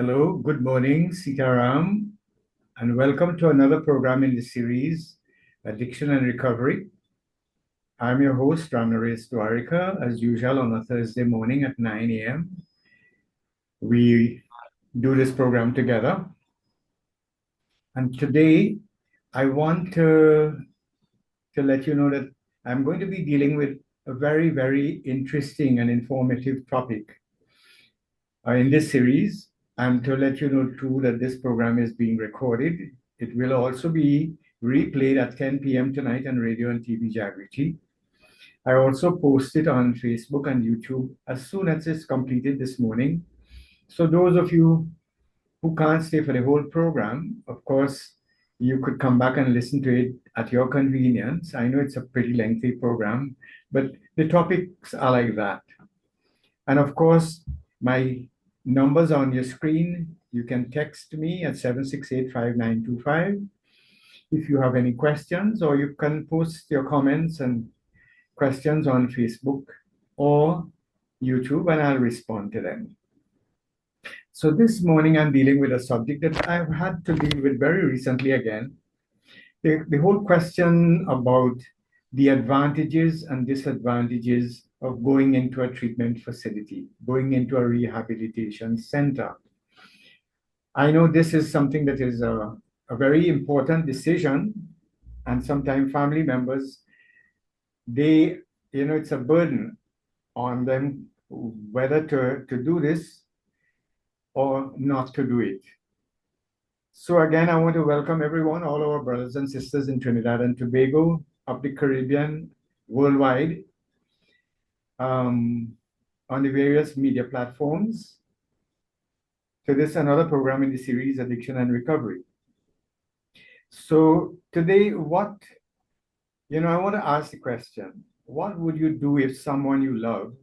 Hello, good morning, Sitaram, and welcome to another program in the series, Addiction and Recovery. I'm your host, Ranares Dwarika, as usual on a Thursday morning at 9 a.m. We do this program together. And today, I want to let you know that I'm going to be dealing with a very, very interesting and informative topic in this series. And to let you know too that this program is being recorded. It will also be replayed at 10 p.m. tonight on radio and TV Jagriti. I also post it on Facebook and YouTube as soon as it's completed this morning. So those of you who can't stay for the whole program, of course, you could come back and listen to it at your convenience. I know it's a pretty lengthy program, but the topics are like that. And of course, my numbers on your screen. You can text me at 768-5925 if you have any questions, or you can post your comments and questions on Facebook or YouTube, and I'll respond to them. So this morning, I'm dealing with a subject that I've had to deal with very recently again. The whole question about the advantages and disadvantages of going into a treatment facility, going into a rehabilitation center. I know this is something that is a very important decision, and sometimes family members, it's a burden on them whether to do this or not to do it. So again, I want to welcome everyone, all our brothers and sisters in Trinidad and Tobago, up the Caribbean, worldwide, on the various media platforms, to this another program in the series, Addiction and Recovery. So today, I want to ask the question, what would you do if someone you love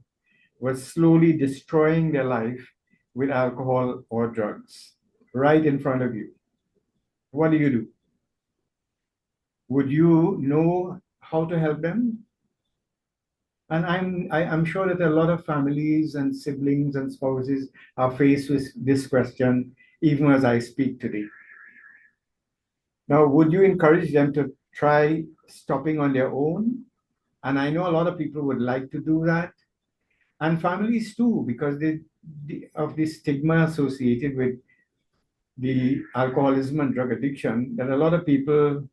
was slowly destroying their life with alcohol or drugs right in front of you? What do you do? Would you know how to help them? And I'm sure that a lot of families and siblings and spouses are faced with this question, even as I speak today. Now, would you encourage them to try stopping on their own? And I know a lot of people would like to do that, and families too, because of the stigma associated with the alcoholism and drug addiction, that a lot of people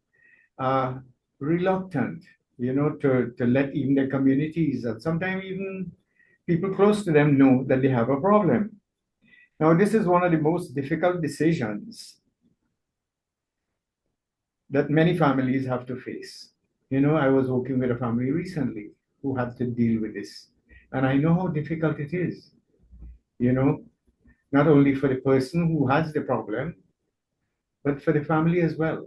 are reluctant, to let even their communities and sometimes even people close to them know that they have a problem. Now, this is one of the most difficult decisions that many families have to face. I was working with a family recently who had to deal with this, and I know how difficult it is, not only for the person who has the problem, but for the family as well,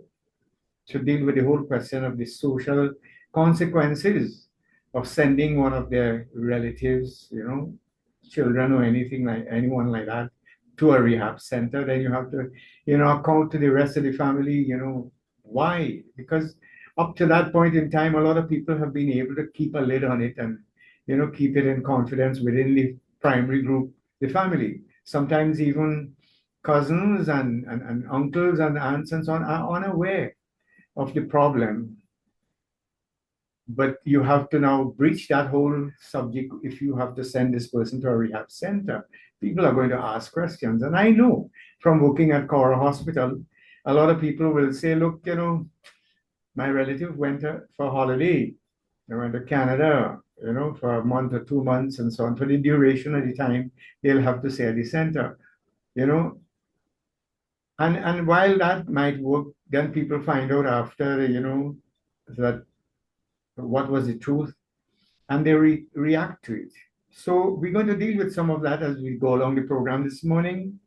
to deal with the whole question of the social consequences of sending one of their relatives, children or anyone like that, to a rehab center. Then you have to, account to the rest of the family, why? Because up to that point in time, a lot of people have been able to keep a lid on it and, keep it in confidence within the primary group, the family. Sometimes even cousins and uncles and aunts and so on are unaware of the problem. But you have to now breach that whole subject if you have to send this person to a rehab center. People are going to ask questions. And I know from working at Cora Hospital, a lot of people will say, look, my relative went for holiday. They went to Canada, for a month or 2 months and so on. For the duration of the time, they'll have to stay at the center, And while that might work, then people find out after, that what was the truth, and they react to it. So we're going to deal with some of that as we go along the program this morning.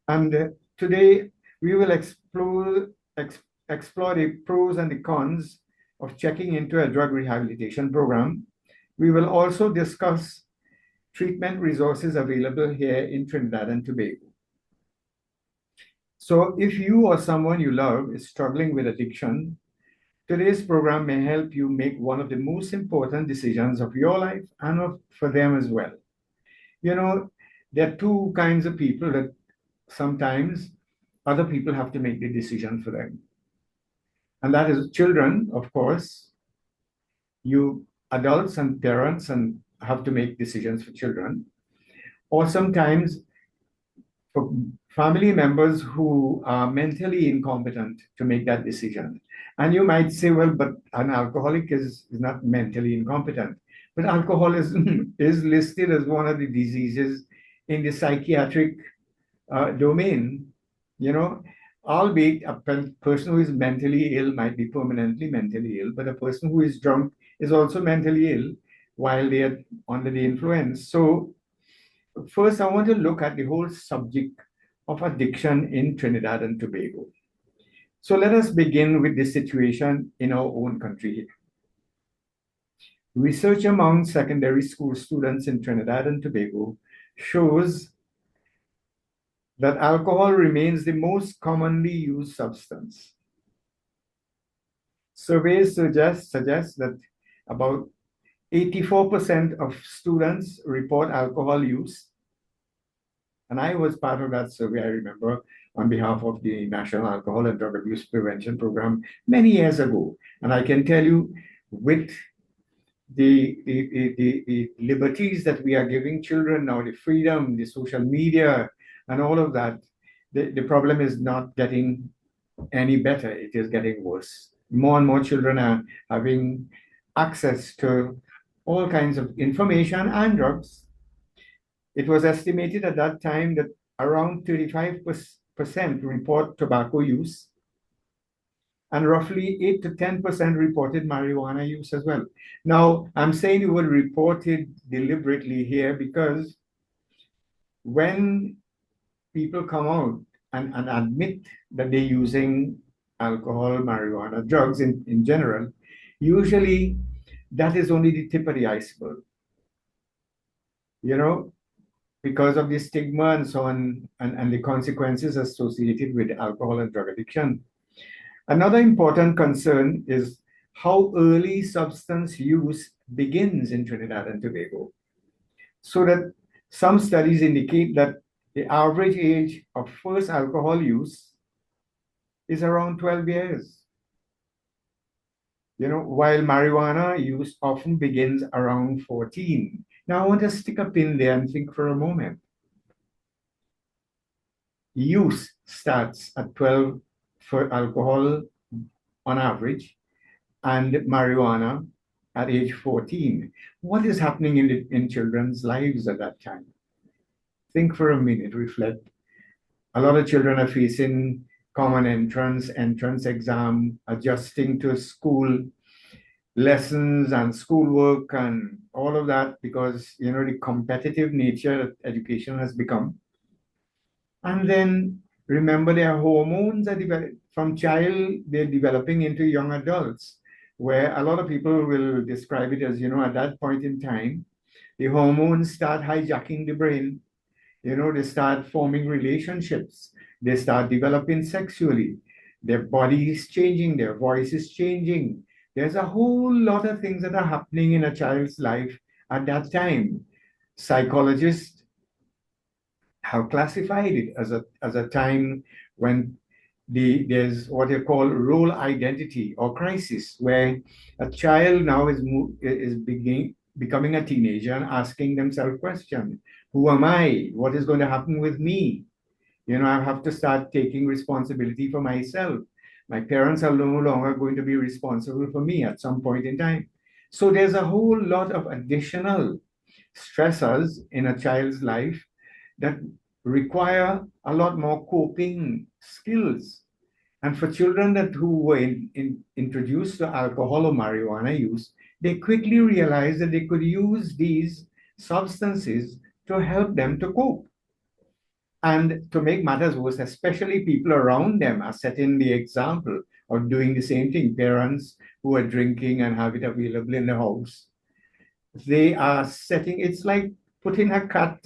And today we will explore the pros and the cons of checking into a drug rehabilitation program. We will also discuss treatment resources available here in Trinidad and Tobago. So if you or someone you love is struggling with addiction, today's program may help you make one of the most important decisions of your life and for them as well. There are two kinds of people that sometimes other people have to make the decision for them. And that is children, of course. You adults and parents and have to make decisions for children. Or sometimes for family members who are mentally incompetent to make that decision. And you might say, well, but an alcoholic is not mentally incompetent. But alcoholism is listed as one of the diseases in the psychiatric domain, you know, albeit a person who is mentally ill might be permanently mentally ill, but a person who is drunk is also mentally ill while they are under the influence. So first, I want to look at the whole subject of addiction in Trinidad and Tobago. So let us begin with the situation in our own country. Research among secondary school students in Trinidad and Tobago shows that alcohol remains the most commonly used substance. Surveys suggest that about 84% of students report alcohol use. And I was part of that survey, I remember, on behalf of the National Alcohol and Drug Abuse Prevention Program many years ago. And I can tell you, with the liberties that we are giving children now, the freedom, the social media, and all of that, the problem is not getting any better. It is getting worse. More and more children are having access to all kinds of information and drugs. It was estimated at that time that around 35% report tobacco use, and roughly 8 to 10% reported marijuana use as well. Now, I'm saying the word reported deliberately here because when people come out and admit that they're using alcohol, marijuana, drugs in general, usually that is only the tip of the iceberg. You know, because of the stigma and so on, and the consequences associated with alcohol and drug addiction. Another important concern is how early substance use begins in Trinidad and Tobago. So that some studies indicate that the average age of first alcohol use is around 12 years. You know, while marijuana use often begins around 14. Now I want to stick a pin there and think for a moment. Use starts at 12 for alcohol on average, and marijuana at age 14. What is happening in children's lives at that time? Think for a minute, reflect. A lot of children are facing common entrance exam, adjusting to school lessons and schoolwork and all of that, because you know the competitive nature that education has become. And then remember, their hormones are from child, they're developing into young adults, where a lot of people will describe it as, you know, at that point in time, the hormones start hijacking the brain. You know, they start forming relationships. They start developing sexually. Their body is changing, their voice is changing. There's a whole lot of things that are happening in a child's life at that time. Psychologists have classified it as a time when there's what they call role identity or crisis, where a child now is becoming a teenager and asking themselves questions. Who am I? What is going to happen with me? You know, I have to start taking responsibility for myself. My parents are no longer going to be responsible for me at some point in time. So there's a whole lot of additional stressors in a child's life that require a lot more coping skills. And for children who were introduced to alcohol or marijuana use, they quickly realized that they could use these substances to help them to cope. And to make matters worse, especially people around them are setting the example of doing the same thing. Parents who are drinking and have it available in the house, they are setting, it's like putting a cat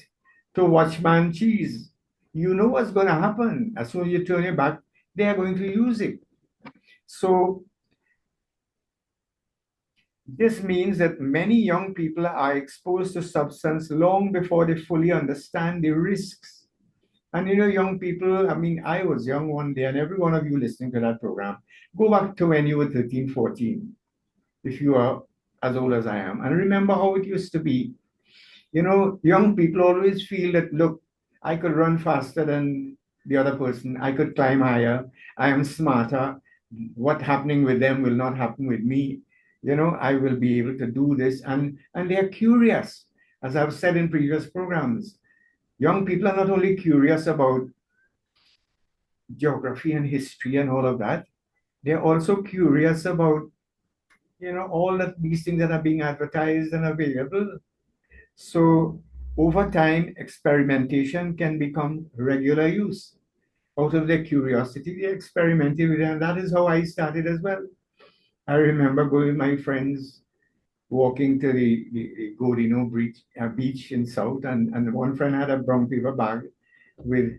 to watchman cheese. You know what's going to happen. As soon as you turn your back, they are going to use it. So this means that many young people are exposed to substance long before they fully understand the risks And young people, I mean, I was young one day, and every one of you listening to that program, go back to when you were 13, 14, if you are as old as I am, and remember how it used to be. Young people always feel that, look, I could run faster than the other person, I could climb higher, I am smarter. What happening with them will not happen with me. I will be able to do this, and they're curious. As I've said in previous programs, young people are not only curious about geography and history and all of that, they're also curious about, all of these things that are being advertised and available. So over time, experimentation can become regular use. Out of their curiosity, they experimented with it, and that is how I started as well. I remember going with my friends, walking to the Godino beach in South, and one friend had a brown paper bag with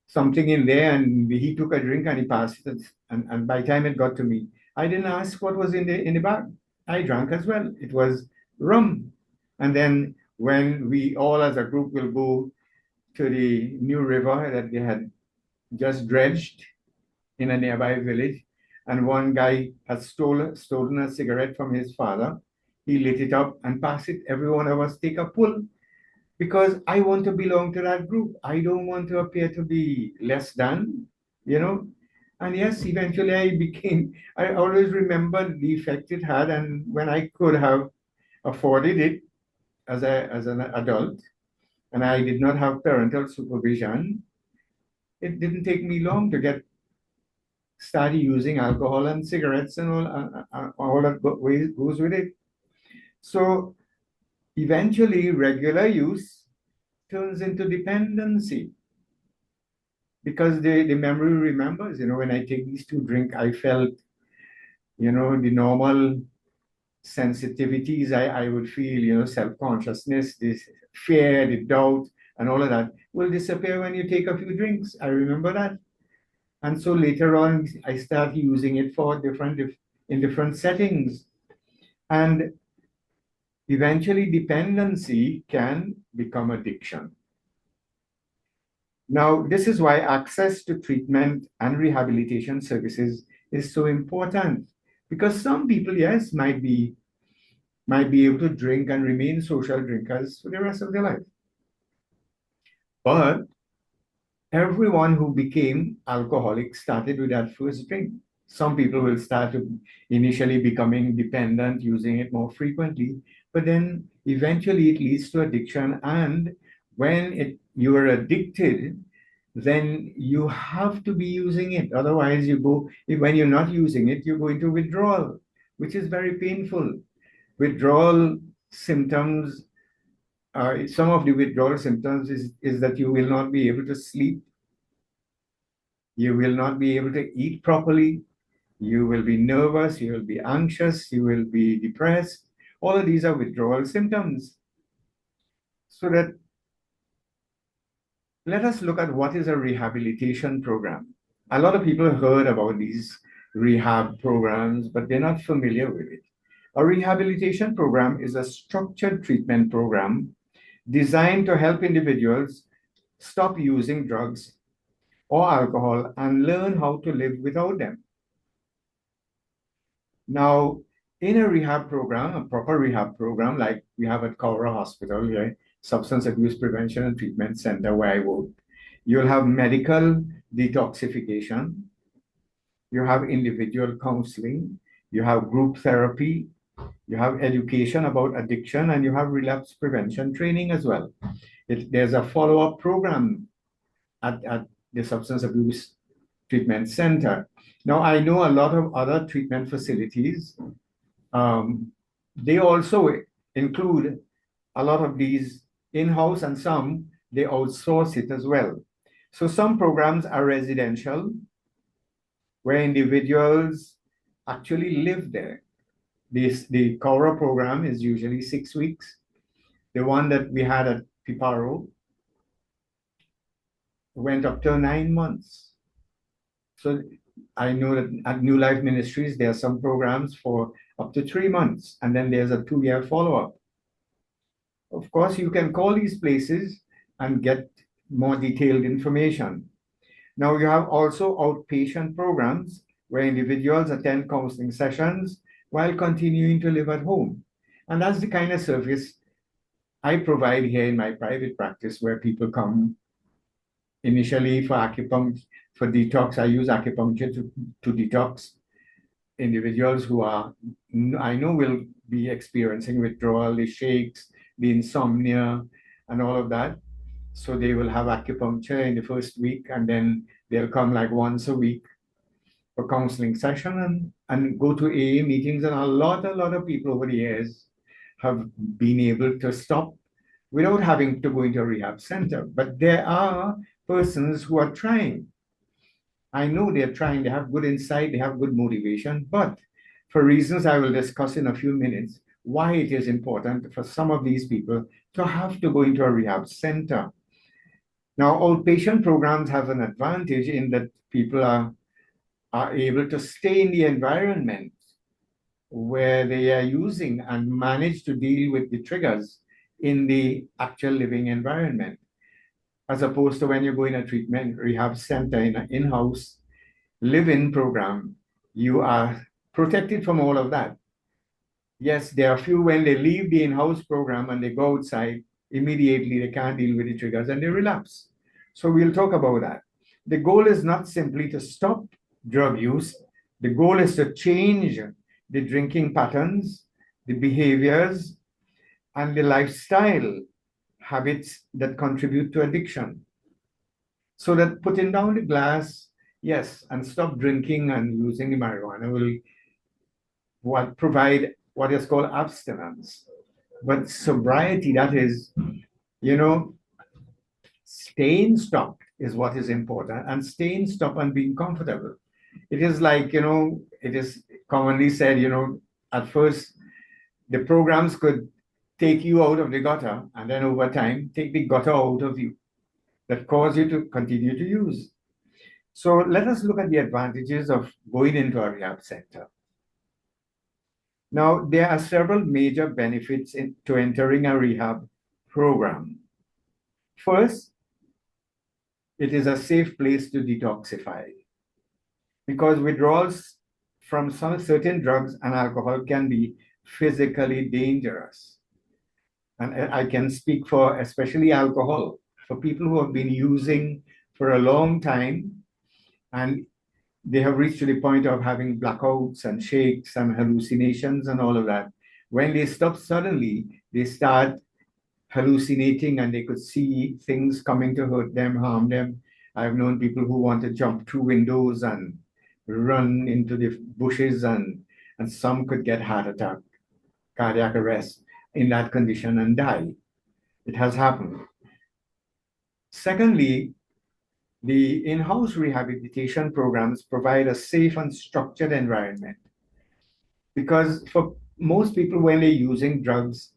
something in there, and he took a drink and he passed it. And by the time it got to me, I didn't ask what was in the bag. I drank as well. It was rum. And then when we all as a group will go to the new river that they had just dredged in a nearby village, and one guy had stolen a cigarette from his father, he lit it up and passed it. Every one of us take a pull because I want to belong to that group. I don't want to appear to be less than, you know. And yes, eventually I always remember the effect it had. And when I could have afforded it as an adult, and I did not have parental supervision, it didn't take me long to get started using alcohol and cigarettes and all that goes with it. So eventually, regular use turns into dependency because the memory remembers. When I take these two drink, I felt, the normal sensitivities I would feel, self-consciousness, this fear, the doubt, and all of that will disappear when you take a few drinks. I remember that. And so later on, I start using it for in different settings. And eventually, dependency can become addiction. Now, this is why access to treatment and rehabilitation services is so important. Because some people, yes, might be able to drink and remain social drinkers for the rest of their life. But everyone who became alcoholic started with that first drink. Some people will start to initially becoming dependent, using it more frequently, but then eventually it leads to addiction. And when you are addicted, then you have to be using it. Otherwise, when you're not using it, you go into withdrawal, which is very painful. Withdrawal symptoms, some of the withdrawal symptoms is that you will not be able to sleep, you will not be able to eat properly, you will be nervous, you will be anxious, you will be depressed. All of these are withdrawal symptoms. So that let us look at what is a rehabilitation program. A lot of people heard about these rehab programs, but they're not familiar with it. A rehabilitation program is a structured treatment program designed to help individuals stop using drugs or alcohol and learn how to live without them. Now, in a rehab program, a proper rehab program like we have at Cowra Hospital, here, Substance Abuse Prevention and Treatment Center, where I work, you'll have medical detoxification, you have individual counseling, you have group therapy, you have education about addiction, and you have relapse prevention training as well. There's a follow-up program at the Substance Abuse Treatment Center. Now, I know a lot of other treatment facilities, they also include a lot of these in-house, and some they outsource it as well. So some programs are residential, where individuals actually live there. The Cowra program is usually 6 weeks. The one that we had at Piparo went up to 9 months. So I know that at New Life Ministries, there are some programs for up to 3 months, and then there's a 2-year follow-up. Of course, you can call these places and get more detailed information. Now, you have also outpatient programs where individuals attend counseling sessions while continuing to live at home. And that's the kind of service I provide here in my private practice, where people come initially for acupuncture, for detox. I use acupuncture to detox individuals who are, I know, will be experiencing withdrawal, the shakes, the insomnia, and all of that. So they will have acupuncture in the first week, and then they'll come like once a week for counseling session and go to AA meetings. And a lot of people over the years have been able to stop without having to go into a rehab center. But there are persons who are trying. I know they're trying, they have good insight, they have good motivation, but for reasons I will discuss in a few minutes, why it is important for some of these people to have to go into a rehab center. Now, outpatient programs have an advantage in that people are able to stay in the environment where they are using and manage to deal with the triggers in the actual living environment, as opposed to when you go in a treatment rehab center in an in-house live-in program, you are protected from all of that. Yes, there are few when they leave the in-house program and they go outside, immediately they can't deal with the triggers and they relapse. So we'll talk about that. The goal is not simply to stop drug use. The goal is to change the drinking patterns, the behaviors, and the lifestyle habits that contribute to addiction. So that putting down the glass, yes, and stop drinking and using the marijuana will provide what is called abstinence. But sobriety, that is, you know, staying stopped is what is important, and staying stopped and being comfortable. It is like, it is commonly said, at first the programs could take you out of the gutter, and then over time take the gutter out of you that cause you to continue to use. So let us look at the advantages of going into a rehab center. Now, there are several major benefits to entering a rehab program. First, it is a safe place to detoxify, because withdrawals from some certain drugs and alcohol can be physically dangerous. And I can speak for especially alcohol, for people who have been using for a long time, and they have reached to the point of having blackouts and shakes and hallucinations and all of that. When they stop suddenly, they start hallucinating and they could see things coming to hurt them, harm them. I've known people who want to jump through windows and run into the bushes, and some could get heart attack, cardiac arrest in that condition and die. It has happened. Secondly, the in-house rehabilitation programs provide a safe and structured environment, because for most people, when they're using drugs,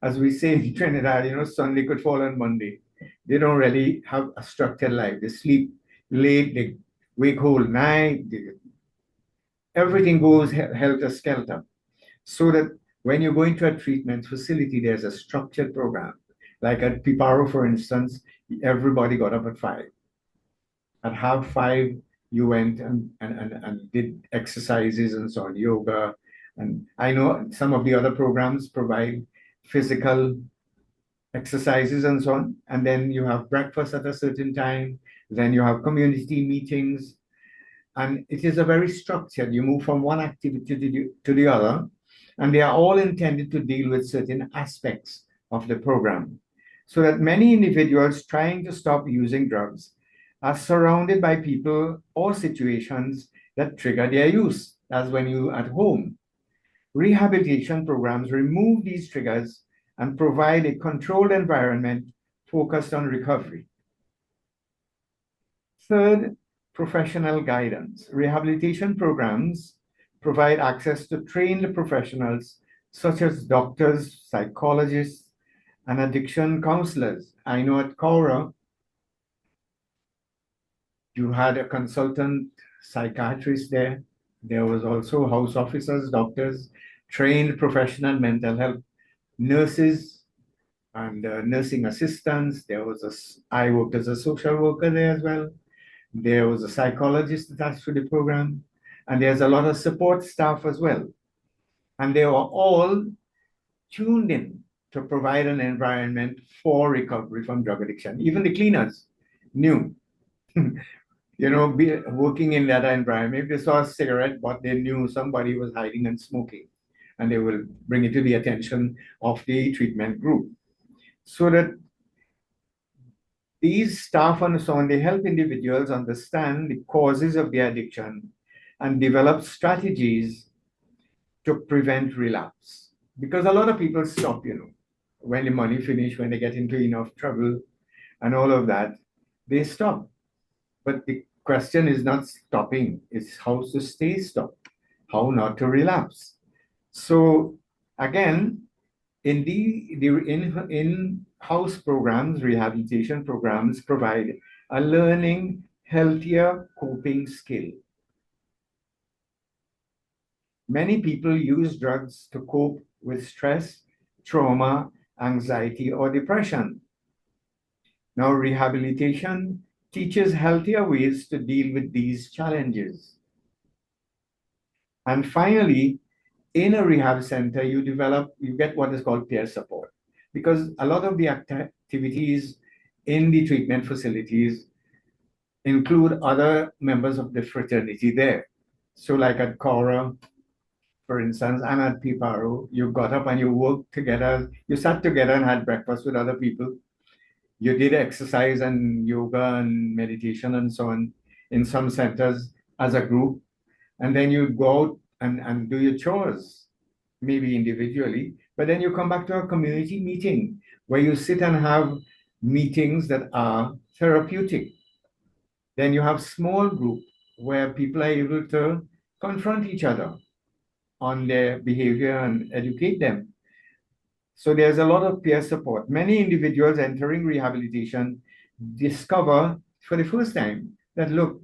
as we say in Trinidad, Sunday could fall on Monday. They don't really have a structured life. They sleep late, they wake whole night, everything goes helter-skelter. So that when you go into a treatment facility, there's a structured program. Like at Piparo, for instance, everybody got up at 5. At half 5, you went and did exercises and so on, yoga. And I know some of the other programs provide physical exercises and so on. And then you have breakfast at a certain time. Then you have community meetings. And it is a very structured, you move from one activity to the other. And they are all intended to deal with certain aspects of the program, so that many individuals trying to stop using drugs are surrounded by people or situations that trigger their use, as when you're at home. Rehabilitation programs remove these triggers and provide a controlled environment focused on recovery. Third, professional guidance. Rehabilitation programs provide access to trained professionals such as doctors, psychologists, and addiction counselors. I know at Cora, you had a consultant psychiatrist there. There was also house officers, doctors, trained professional mental health nurses, and nursing assistants. I worked as a social worker there as well. There was a psychologist attached to the program, and there's a lot of support staff as well. And they were all tuned in to provide an environment for recovery from drug addiction. Even the cleaners knew, working in that environment, if they saw a cigarette, but they knew somebody was hiding and smoking, and they will bring it to the attention of the treatment group. So that these staff and so on, they help individuals understand the causes of their addiction and develop strategies to prevent relapse. Because a lot of people stop, when the money finish, when they get into enough trouble and all of that, they stop. But the question is not stopping, it's how to stay stopped, how not to relapse. So again, in in-house programs, rehabilitation programs provide a learning healthier coping skill. Many people use drugs to cope with stress, trauma, anxiety, or depression. Now, rehabilitation teaches healthier ways to deal with these challenges. And finally, in a rehab center, you get what is called peer support, because a lot of the activities in the treatment facilities include other members of the fraternity there. So like at Cora, for instance, and at Piparo, you got up and you worked together, you sat together and had breakfast with other people. You did exercise and yoga and meditation and so on in some centers as a group. And then you go out and do your chores, maybe individually, but then you come back to a community meeting where you sit and have meetings that are therapeutic. Then you have small group where people are able to confront each other on their behavior and educate them. So there's a lot of peer support. Many individuals entering rehabilitation discover for the first time that, look,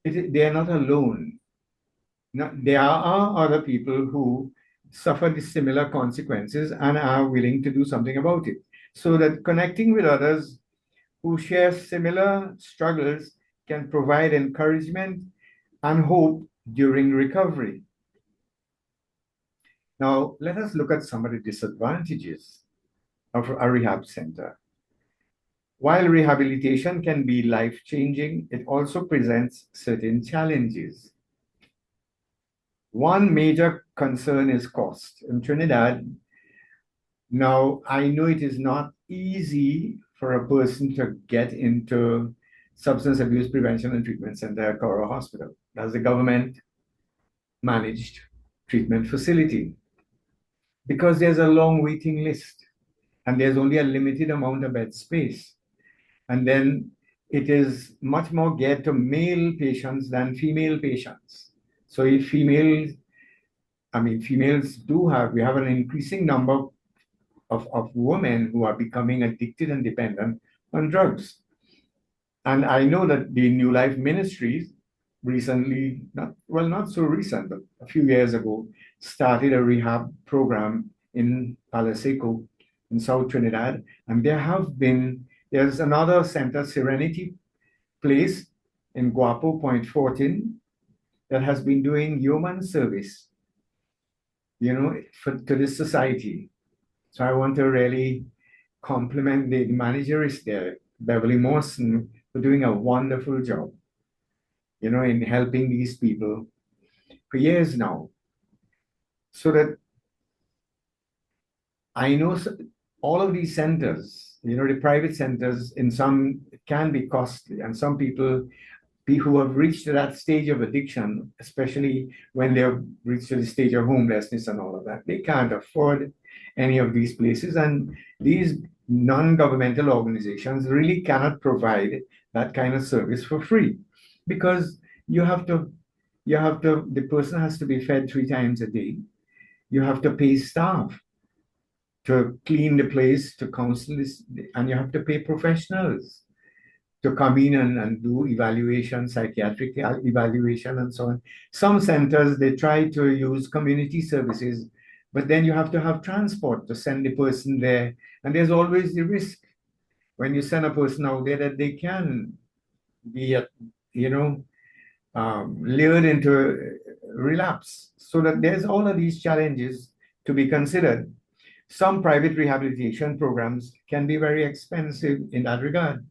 they are not alone. There are other people who suffer the similar consequences and are willing to do something about it. So that connecting with others who share similar struggles can provide encouragement and hope during recovery. Now, let us look at some of the disadvantages of a rehab center. While rehabilitation can be life-changing, it also presents certain challenges. One major concern is cost. In Trinidad, now I know it is not easy for a person to get into substance abuse prevention and treatment center at Cora Hospital. That's the government managed treatment facility, because there's a long waiting list and there's only a limited amount of bed space. And then it is much more geared to male patients than female patients. So if females we have an increasing number of women who are becoming addicted and dependent on drugs. And I know that the New Life Ministries recently, not so recent, but a few years ago, started a rehab program in Palo Seco in South Trinidad. And there's another center, Serenity Place in Guapo, Point 14, that has been doing human service, to this society. So I want to really compliment the manager is there, Beverly Mawson, for doing a wonderful job, in helping these people for years now. So that I know all of these centers, the private centers, in some can be costly, and some people who have reached that stage of addiction, especially when they've reached the stage of homelessness and all of that, they can't afford any of these places. And these non-governmental organizations really cannot provide that kind of service for free, because the person has to be fed 3 times a day. You have to pay staff to clean the place, to counsel this, and you have to pay professionals to come in and do evaluation, psychiatric evaluation, and so on. Some centers, they try to use community services, But then you have to have transport to send the person there. And there's always the risk when you send a person out there that they can be, you know, lured into relapse. So that there's all of these challenges to be considered. Some private rehabilitation programs can be very expensive in that regard.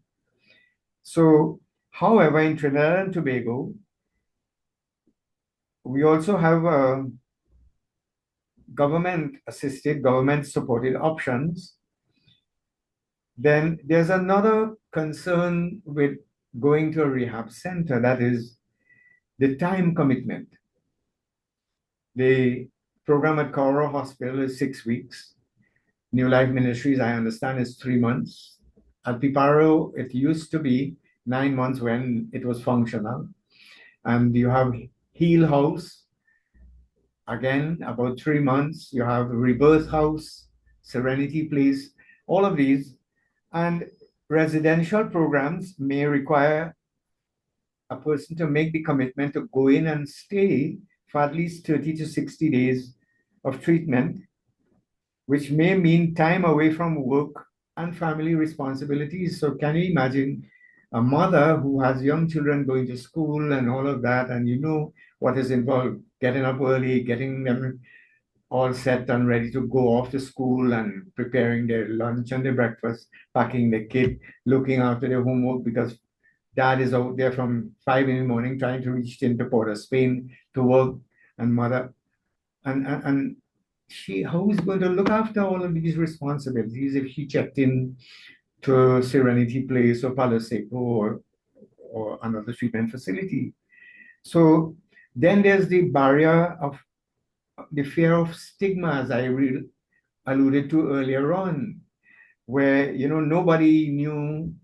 So, however, in Trinidad and Tobago, we also have government assisted, government supported options. Then there's another concern with going to a rehab center, that is the time commitment. The program at Coro Hospital is 6 weeks. New Life Ministries, I understand, is 3 months. At Piparo, it used to be 9 months when it was functional. And you have Heal House, again, about 3 months. You have Rebirth House, Serenity Place, all of these. And residential programs may require a person to make the commitment to go in and stay for at least 30 to 60 days of treatment, which may mean time away from work and family responsibilities. So, can you imagine a mother who has young children going to school and all of that, and you know what is involved, getting up early, getting them all set and ready to go off to school and preparing their lunch and their breakfast, packing the kid, looking after their homework because dad is out there from 5 in the morning trying to reach into Port of Spain to work, and mother and she how is going to look after all of these responsibilities if she checked in to Serenity Place or Palo Seco or another treatment facility. So then there's the barrier of the fear of stigma, as I alluded to earlier on, where nobody knew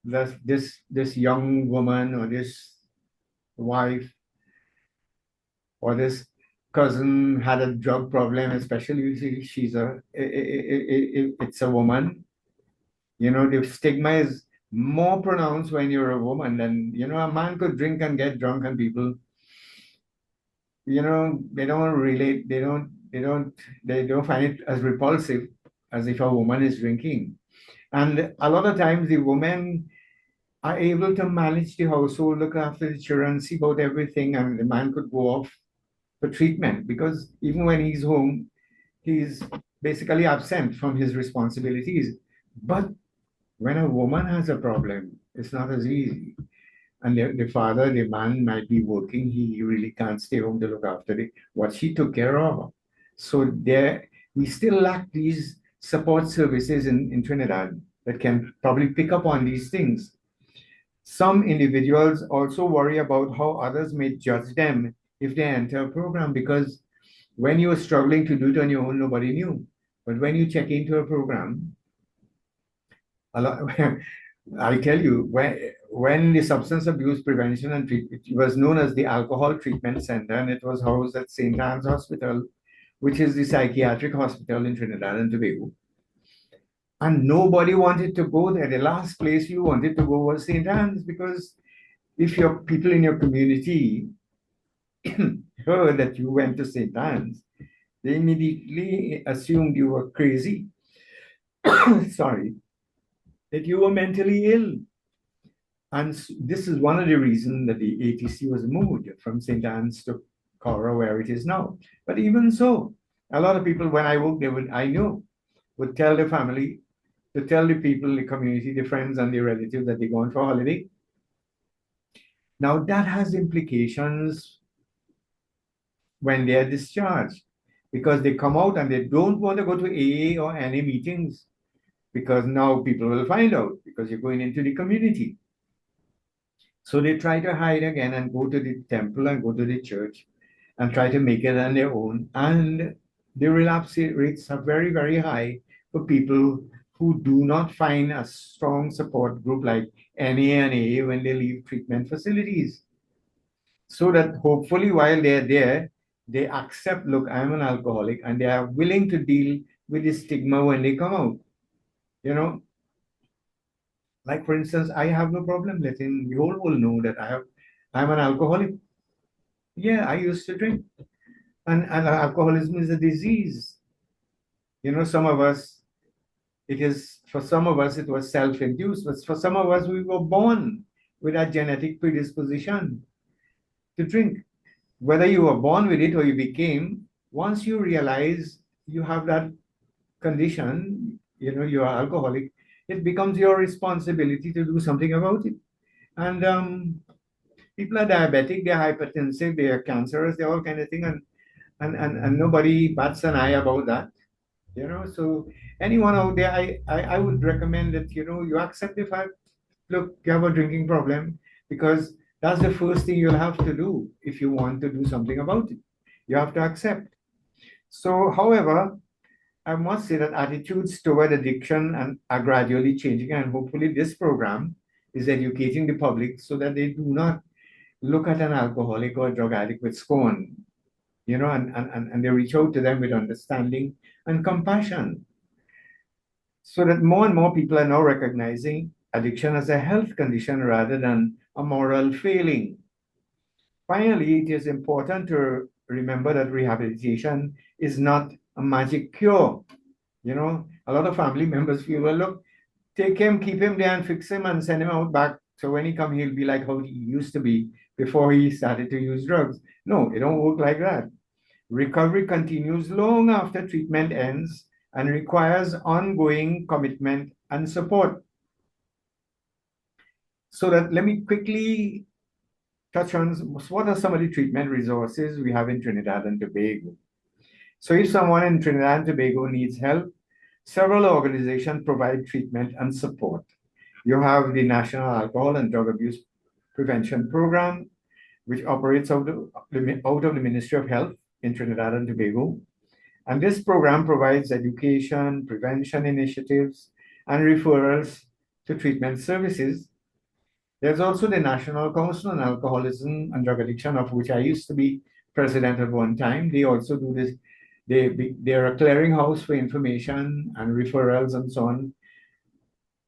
that this young woman or this wife or this cousin had a drug problem, especially if she's it's a woman. The stigma is more pronounced when you're a woman than a man could drink and get drunk and people they don't relate, they don't find it as repulsive as if a woman is drinking. And a lot of times the women are able to manage the household, look after the children, see about everything, and the man could go off for treatment because even when he's home, he's basically absent from his responsibilities. But when a woman has a problem, it's not as easy. And the father, the man might be working, he really can't stay home to look after what she took care of. So we still lack these support services in Trinidad that can probably pick up on these things. Some individuals also worry about how others may judge them if they enter a program because when you were struggling to do it on your own, nobody knew. But when you check into a program, a lot, I tell you, when the Substance Abuse Prevention and Treatment, it was known as the Alcohol Treatment Center, and it was housed at St. Anne's Hospital, which is the psychiatric hospital in Trinidad and Tobago. And nobody wanted to go there. The last place you wanted to go was St. Anne's because if your people in your community heard that you went to St. Anne's, they immediately assumed you were crazy. Sorry, that you were mentally ill. And this is one of the reasons that the ATC was moved from St. Anne's to Cora, where it is now. But even so, a lot of people, when I worked there, would tell the family, to tell the people, the community, the friends and the relatives that they're going for holiday. Now that has implications when they are discharged because they come out and they don't want to go to AA or any meetings because now people will find out because you're going into the community. So they try to hide again and go to the temple and go to the church and try to make it on their own. And the relapse rates are very, very high for people who do not find a strong support group like NA and AA when they leave treatment facilities. So that hopefully while they're there, they accept, look, I'm an alcoholic, and they are willing to deal with the stigma when they come out. You know, like for instance, I have no problem letting the whole world know that I'm an alcoholic. Yeah, I used to drink. And alcoholism is a disease. Some of us, for some of us, it was self-induced, but for some of us, we were born with that genetic predisposition to drink. Whether you were born with it or you became, once you realize you have that condition, you are alcoholic, it becomes your responsibility to do something about it. And people are diabetic, they're hypertensive, they are cancerous, they're all kind of thing, and nobody bats an eye about that. So anyone out there, I would recommend that you accept the fact, look, you have a drinking problem, because that's the first thing you'll have to do if you want to do something about it. You have to accept. So, however, I must say that attitudes toward addiction are gradually changing, and hopefully, this program is educating the public so that they do not look at an alcoholic or drug addict with scorn, and they reach out to them with understanding and compassion, so that more and more people are now recognizing addiction as a health condition rather than a moral failing. Finally, it is important to remember that rehabilitation is not a magic cure. A lot of family members feel, well, look, take him, keep him there and fix him and send him out back. So when he come, he'll be like how he used to be before he started to use drugs. No, it don't work like that. Recovery continues long after treatment ends and requires ongoing commitment and support. So that let me quickly touch on what are some of the treatment resources we have in Trinidad and Tobago. So if someone in Trinidad and Tobago needs help, several organizations provide treatment and support. You have the National Alcohol and Drug Abuse Prevention Program, which operates out of the Ministry of Health in Trinidad and Tobago. And this program provides education, prevention initiatives, and referrals to treatment services. There's also the National Council on Alcoholism and Drug Addiction, of which I used to be president at one time. They also do this. They're a clearinghouse for information and referrals and so on,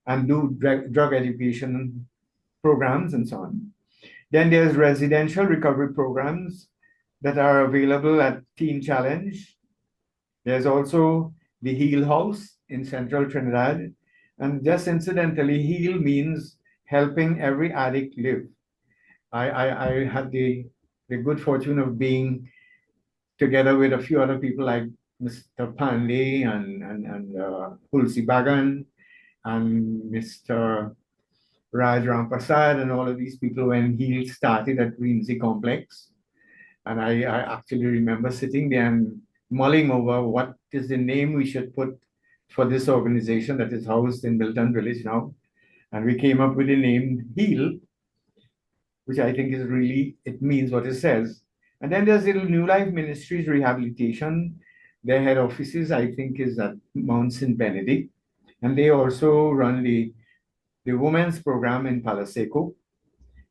and do drug education programs and so on. Then there's residential recovery programs that are available at Teen Challenge. There's also the Heal House in Central Trinidad. And just incidentally, heal means helping every addict live. I had the good fortune of being together with a few other people like Mr. Pandey and Hulsi Bagan and Mr. Raj Rampasad and all of these people when he started at Greensea Complex. And I actually remember sitting there and mulling over what is the name we should put for this organization that is housed in Milton Village now. And we came up with the name HEAL, which I think is really, it means what it says. And then there's the New Life Ministries Rehabilitation. Their head offices, I think, is at Mount St. Benedict. And they also run the women's program in Palaseco.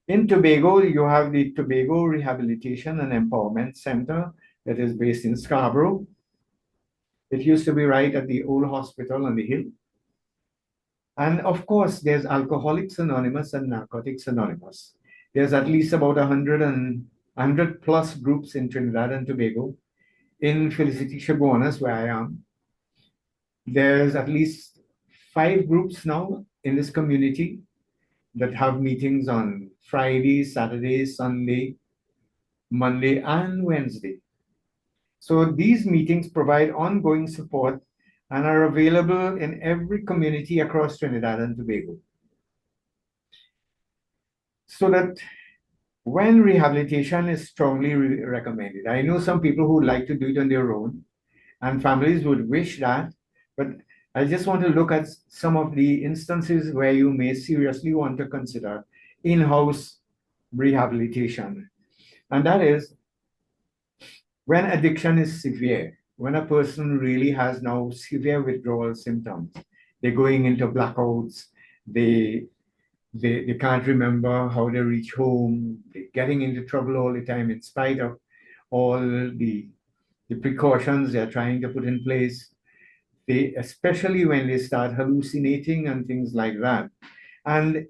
In Tobago, you have the Tobago Rehabilitation and Empowerment Center that is based in Scarborough. It used to be right at the old hospital on the hill. And of course, there's Alcoholics Anonymous and Narcotics Anonymous. There's at least about 100 plus groups in Trinidad and Tobago. In Felicity Chaguanas, where I am, there's at least 5 groups now in this community that have meetings on Friday, Saturday, Sunday, Monday, and Wednesday. So these meetings provide ongoing support and are available in every community across Trinidad and Tobago. So that when rehabilitation is strongly recommended, I know some people who like to do it on their own, and families would wish that, but I just want to look at some of the instances where you may seriously want to consider in-house rehabilitation. And that is when addiction is severe, when a person really has now severe withdrawal symptoms, they're going into blackouts, they can't remember how they reach home, they're getting into trouble all the time in spite of all the precautions they're trying to put in place. Especially when they start hallucinating and things like that. And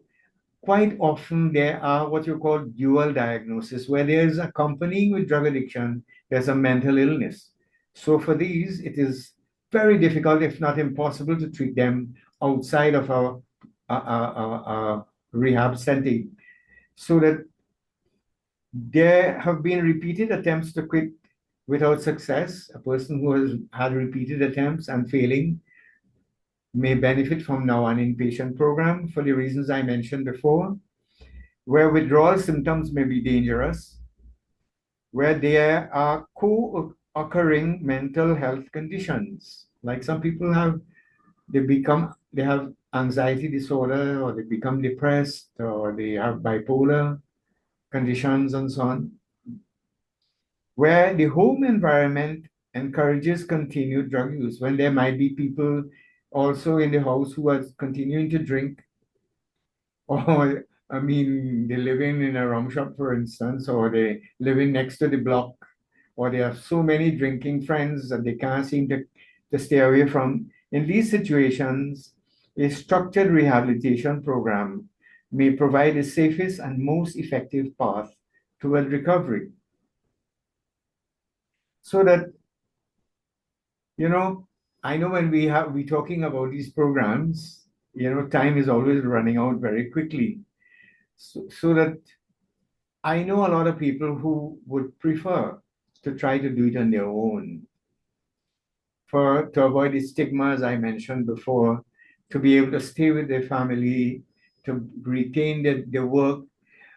quite often there are what you call dual diagnosis, where there's accompanying with drug addiction, there's a mental illness. So for these, it is very difficult, if not impossible, to treat them outside of a rehab setting. So that there have been repeated attempts to quit without success. A person who has had repeated attempts and failing may benefit from now an inpatient program for the reasons I mentioned before, where withdrawal symptoms may be dangerous, where there are co-occurring mental health conditions. Like some people have, they have anxiety disorder, or they become depressed, or they have bipolar conditions and so on, where the home environment encourages continued drug use, when there might be people also in the house who are continuing to drink, or I mean, they're living in a rum shop, for instance, or they living next to the block, or they have so many drinking friends that they can't seem to stay away from. In these situations, a structured rehabilitation program may provide the safest and most effective path toward recovery. So that, you know, I know when we talking about these programs, time is always running out very quickly. So that I know a lot of people who would prefer to try to do it on their own, to avoid the stigma, as I mentioned before, to be able to stay with their family, to retain their work.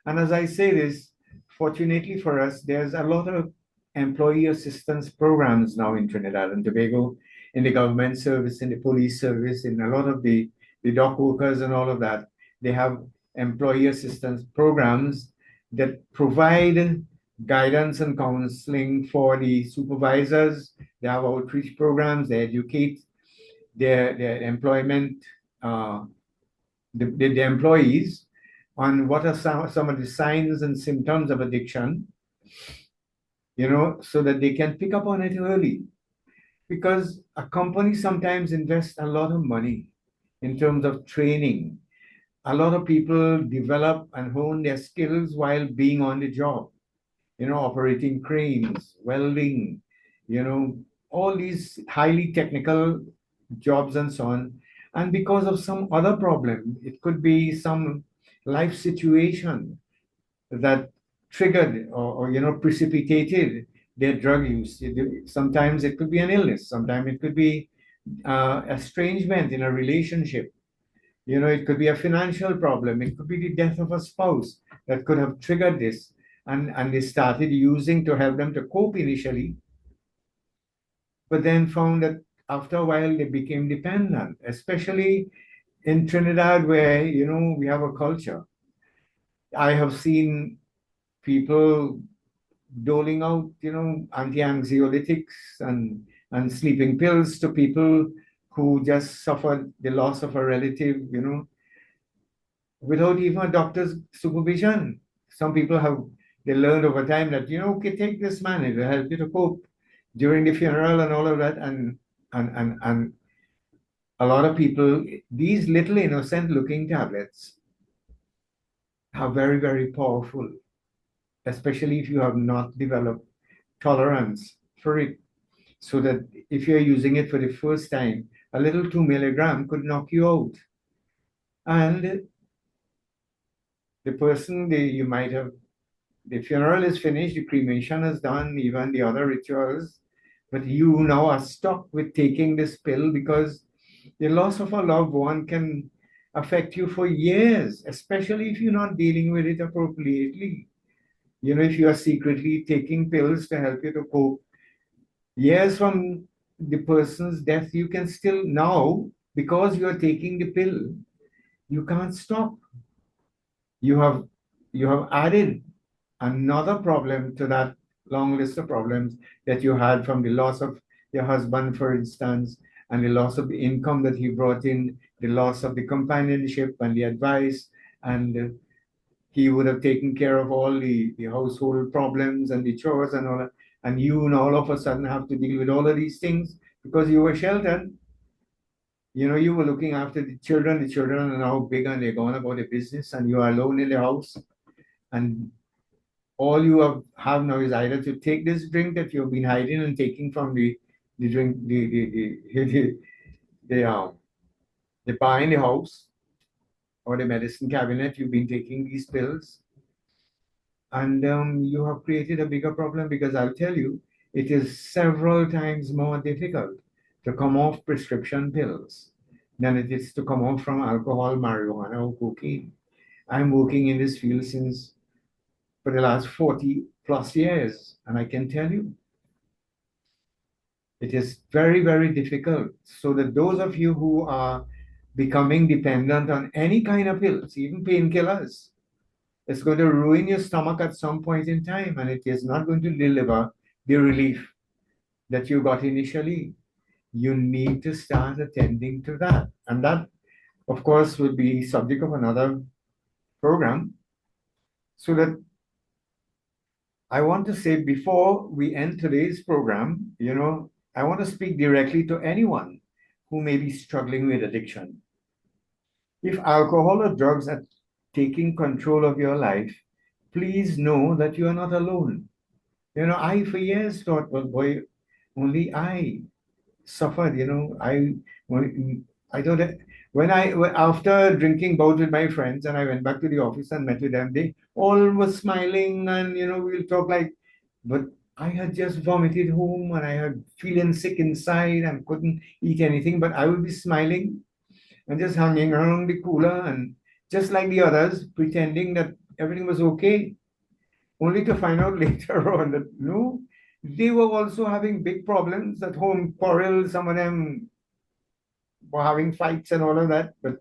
And as I say this, fortunately for us, there's a lot of employee assistance programs now in Trinidad and Tobago, in the government service, in the police service, in a lot of the dock workers and all of that. They have employee assistance programs that provide guidance and counseling for the supervisors. They have outreach programs, they educate their employment, the employees on what are some of the signs and symptoms of addiction, so that they can pick up on it early. Because a company sometimes invests a lot of money in terms of training. A lot of people develop and hone their skills while being on the job, operating cranes, welding, all these highly technical jobs and so on. And because of some other problem, it could be some life situation that triggered, or precipitated their drug use. Sometimes it could be an illness, sometimes it could be estrangement in a relationship. It could be a financial problem, it could be the death of a spouse that could have triggered this. And they started using to help them to cope initially, but then found that after a while they became dependent, especially in Trinidad, where we have a culture. I have seen people doling out, anti-anxiolytics and sleeping pills to people who just suffered the loss of a relative, without even a doctor's supervision. Some people they learned over time that, okay, take this man, it will help you to cope during the funeral and all of that. And a lot of people, these little innocent looking tablets are very, very powerful, especially if you have not developed tolerance for it. So that if you're using it for the first time, a little 2 milligram could knock you out. And the person, you might have, the funeral is finished, the cremation is done, even the other rituals, but you now are stuck with taking this pill, because the loss of a loved one can affect you for years, especially if you're not dealing with it appropriately. If you are secretly taking pills to help you to cope, years from the person's death, you can still now, because you are taking the pill, you can't stop. You have added another problem to that long list of problems that you had from the loss of your husband, for instance, and the loss of the income that he brought in, the loss of the companionship and the advice, and he would have taken care of all the household problems and the chores and all that. And you now all of a sudden have to deal with all of these things because you were sheltered. You were looking after the children. The children are now big and they're gone about their business, and you are alone in the house. And all you have now is either to take this drink that you've been hiding and taking from the drink the the bar in the house or the medicine cabinet. You've been taking these pills, and you have created a bigger problem, because I'll tell you, it is several times more difficult to come off prescription pills than it is to come off from alcohol, marijuana, or cocaine. I'm working in this field since for the last 40 plus years, and I can tell you it is very, very difficult. So that those of you who are becoming dependent on any kind of pills, even painkillers, it's going to ruin your stomach at some point in time, and it is not going to deliver the relief that you got initially. You need to start attending to that. And that, of course, will be subject of another program. So that I want to say, before we end today's program, I want to speak directly to anyone who may be struggling with addiction. If alcohol or drugs are taking control of your life, please know that you are not alone. I for years thought, well, boy, only I suffered. I thought that after drinking bout with my friends, and I went back to the office and met with them, they all were smiling, and we'll talk like, but I had just vomited home, and I had feeling sick inside and couldn't eat anything, but I would be smiling and just hanging around the cooler and just like the others, pretending that everything was okay, only to find out later on that no, they were also having big problems at home, quarrels, some of them were having fights and all of that, but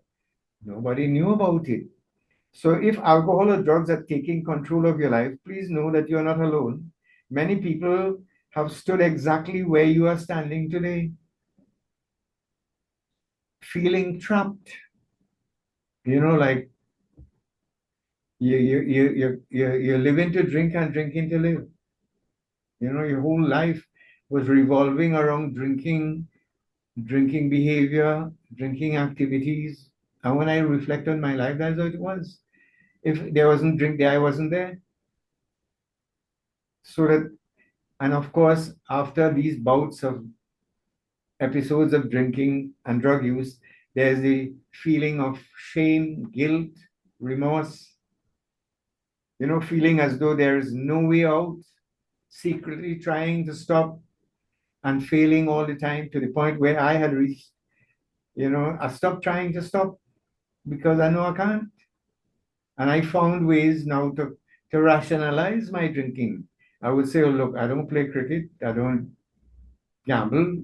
nobody knew about it. So if alcohol or drugs are taking control of your life, please know that you're not alone. Many people have stood exactly where you are standing today, feeling trapped. Like you're living to drink and drinking to live. Your whole life was revolving around drinking behavior, drinking activities. And when I reflect on my life, that's how it was. If there wasn't drink there, I wasn't there. So that, and of course, after these bouts of episodes of drinking and drug use, there's the feeling of shame, guilt, remorse, feeling as though there is no way out, secretly trying to stop and failing all the time, to the point where I had reached, I stopped trying to stop because I know I can't. And I found ways now to rationalize my drinking. I would say, oh, look, I don't play cricket, I don't gamble,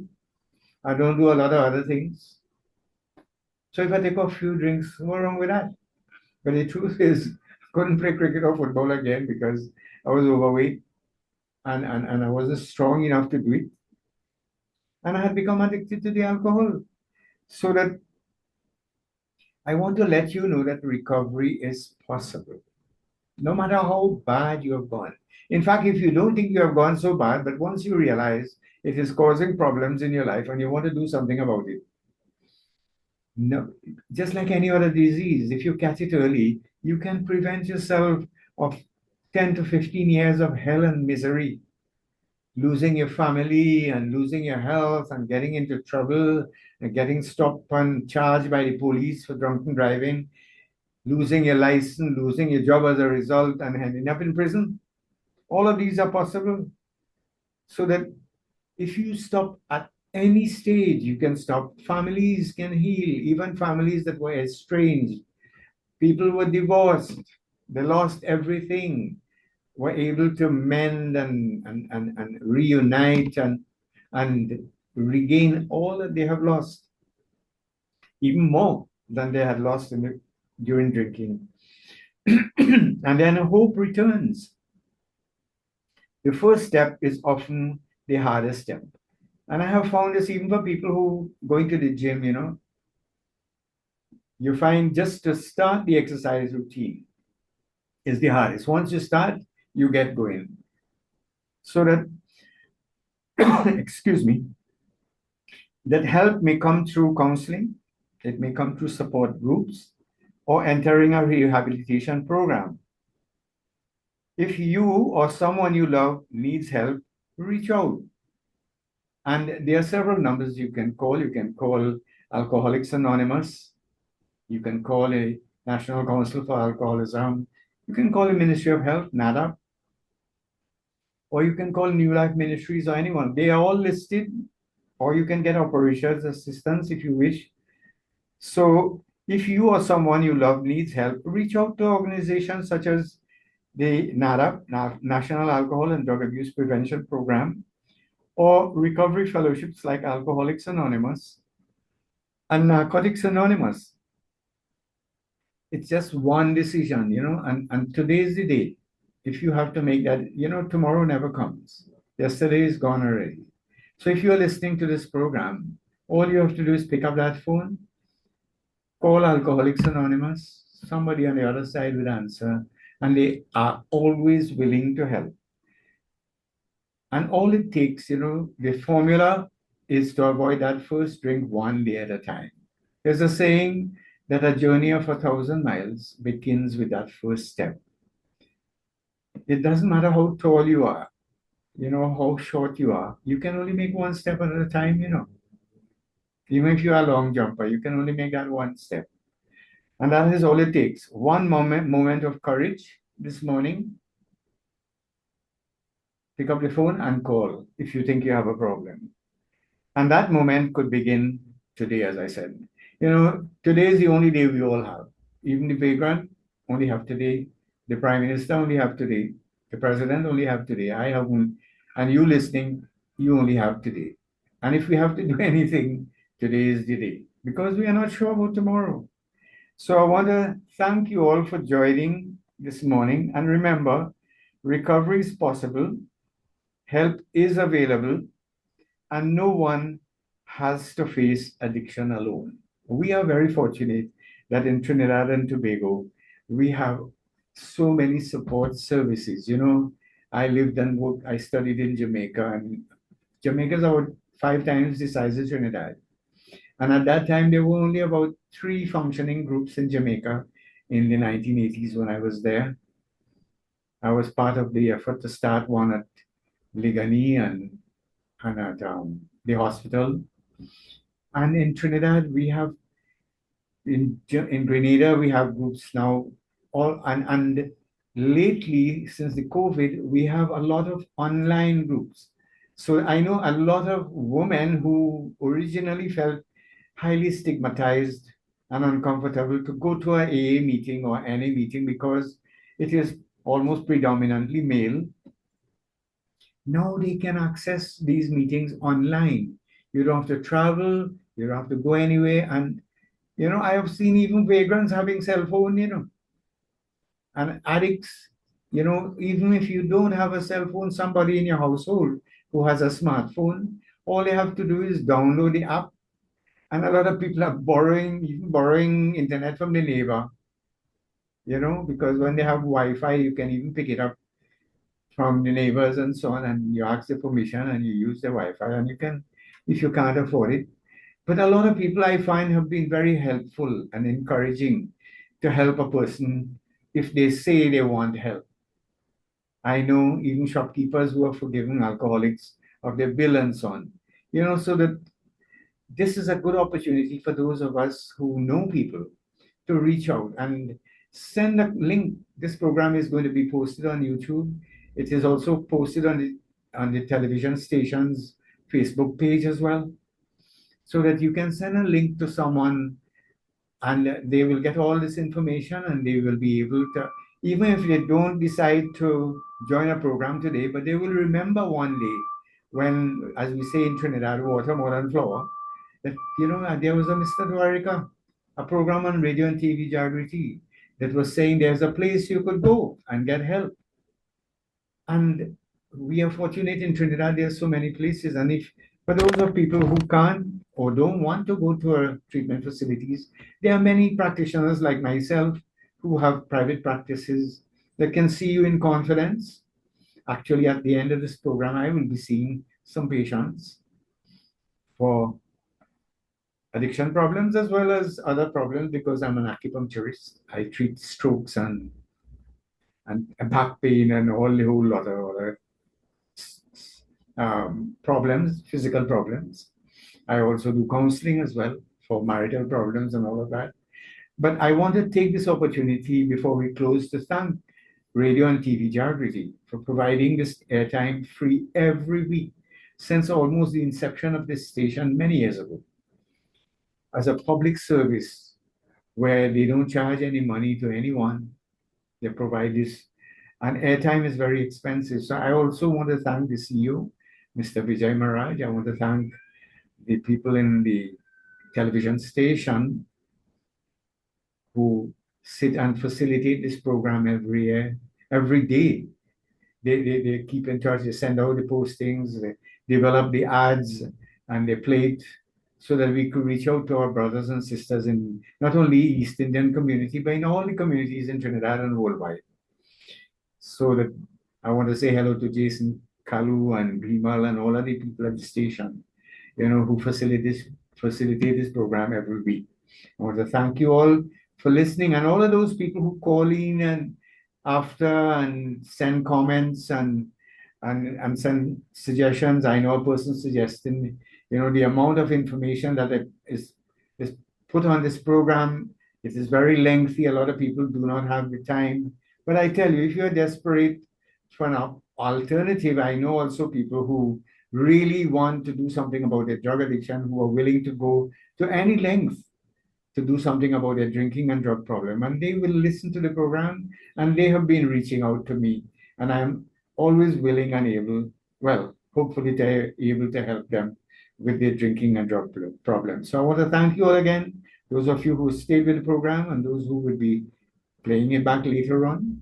I don't do a lot of other things. So if I take a few drinks, what's wrong with that? But the truth is, I couldn't play cricket or football again because I was overweight, and I wasn't strong enough to do it. And I had become addicted to the alcohol. So that I want to let you know that recovery is possible, no matter how bad you have gone. In fact, if you don't think you have gone so bad, but once you realize it is causing problems in your life and you want to do something about it, no, just like any other disease, if you catch it early, you can prevent yourself of 10 to 15 years of hell and misery, losing your family and losing your health and getting into trouble and getting stopped and charged by the police for drunken driving, losing your license, losing your job as a result, and ending up in prison. All of these are possible. So that if you stop at any stage, you can stop. Families can heal, even families that were estranged. People were divorced, they lost everything, were able to mend and reunite and regain all that they have lost, even more than they had lost during drinking. And then hope returns. The first step is often the hardest step. And I have found this even for people who going to the gym, you find just to start the exercise routine is the hardest. Once you start, you get going. So that, excuse me, that help may come through counseling, it may come through support groups, or entering a rehabilitation program. If you or someone you love needs help, reach out. And there are several numbers you can call. You can call Alcoholics Anonymous. You can call a National Council for Alcoholism. You can call a Ministry of Health, NADA, or you can call New Life Ministries or anyone. They are all listed, or you can get operations assistance if you wish. So if you or someone you love needs help, reach out to organizations such as the NADA, National Alcohol and Drug Abuse Prevention Program, or recovery fellowships like Alcoholics Anonymous and Narcotics Anonymous. It's just one decision, and today is the day. If you have to make that, tomorrow never comes. Yesterday is gone already. So if you're listening to this program, all you have to do is pick up that phone, call Alcoholics Anonymous. Somebody on the other side will answer, and they are always willing to help. And all it takes, the formula is to avoid that first drink one day at a time. There's a saying that a journey of 1,000 miles begins with that first step. It doesn't matter how tall you are, how short you are. You can only make one step at a time. Even if you are a long jumper, you can only make that one step. And that is all it takes. One moment of courage this morning. Pick up the phone and call if you think you have a problem. And that moment could begin today, as I said. Today is the only day we all have. Even the vagrant only have today. The prime minister only have today. The president only have today. I have one, and you listening, you only have today. And if we have to do anything, today is the day because we are not sure about tomorrow. So I want to thank you all for joining this morning. And remember, recovery is possible, help is available, and no one has to face addiction alone. We are very fortunate that in Trinidad and Tobago, we have so many support services. I lived and worked, I studied in Jamaica, and Jamaica is about 5 times the size of Trinidad. And at that time, there were only about 3 functioning groups in Jamaica in the 1980s when I was there. I was part of the effort to start one at Ligani and at the hospital. And in Trinidad, we have in Grenada, we have groups now. And lately, since the COVID, we have a lot of online groups. So I know a lot of women who originally felt highly stigmatized and uncomfortable to go to an AA meeting or any meeting because it is almost predominantly male. Now they can access these meetings online. You don't have to travel, you don't have to go anywhere. And, I have seen even vagrants having cell phone, and addicts, even if you don't have a cell phone, somebody in your household who has a smartphone, all they have to do is download the app. And a lot of people are borrowing internet from the neighbor, because when they have Wi-Fi, you can even pick it up from the neighbors and so on, and you ask the permission and you use the Wi-Fi, and you can, if you can't afford it. But a lot of people I find have been very helpful and encouraging to help a person if they say they want help. I know even shopkeepers who have forgiven alcoholics of their bill and so on. So that this is a good opportunity for those of us who know people to reach out and send a link. This program is going to be posted on YouTube. It is also posted on the television station's Facebook page as well, so that you can send a link to someone and they will get all this information and they will be able to, even if they don't decide to join a program today, but they will remember one day when, as we say in Trinidad, water more than flour, that, there was a Mr. Dwarika, a program on radio and TV, Jagriti, that was saying there's a place you could go and get help. And we are fortunate in Trinidad, there are so many places. And if for those of people who can't or don't want to go to our treatment facilities, there are many practitioners like myself who have private practices that can see you in confidence. Actually, at the end of this program, I will be seeing some patients for addiction problems as well as other problems because I'm an acupuncturist. I treat strokes and and back pain and all the whole lot of other problems, physical problems. I also do counseling as well for marital problems and all of that. But I want to take this opportunity before we close to thank Radio and TV Jagriti for providing this airtime free every week since almost the inception of this station many years ago as a public service where they don't charge any money to anyone. They provide this, and airtime is very expensive. So I also want to thank the CEO, Mr. Vijay Maharaj. I want to thank the people in the television station who sit and facilitate this program every year, every day. They keep in touch, they send out the postings, they develop the ads, and they play it so that we could reach out to our brothers and sisters in not only East Indian community, but in all the communities in Trinidad and worldwide. So that I want to say hello to Jason, Kalu, and Bimal, and all of the people at the station, who facilitate this program every week. I want to thank you all for listening, and all of those people who call in and after and send comments and send suggestions. I know a person suggesting, the amount of information that is put on this program. It is very lengthy. A lot of people do not have the time. But I tell you, if you're desperate for an alternative, I know also people who really want to do something about their drug addiction, who are willing to go to any length to do something about their drinking and drug problem. And they will listen to the program, and they have been reaching out to me. And I'm always willing and able, well, hopefully to able to help them with their drinking and drug problem. So I want to thank you all again, those of you who stayed with the program and those who will be playing it back later on.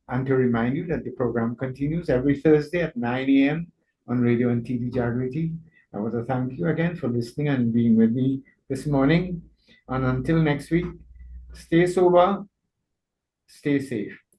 And to remind you that the program continues every Thursday at 9 a.m. on Radio and TV Jagriti. I want to thank you again for listening and being with me this morning. And until next week, stay sober, stay safe.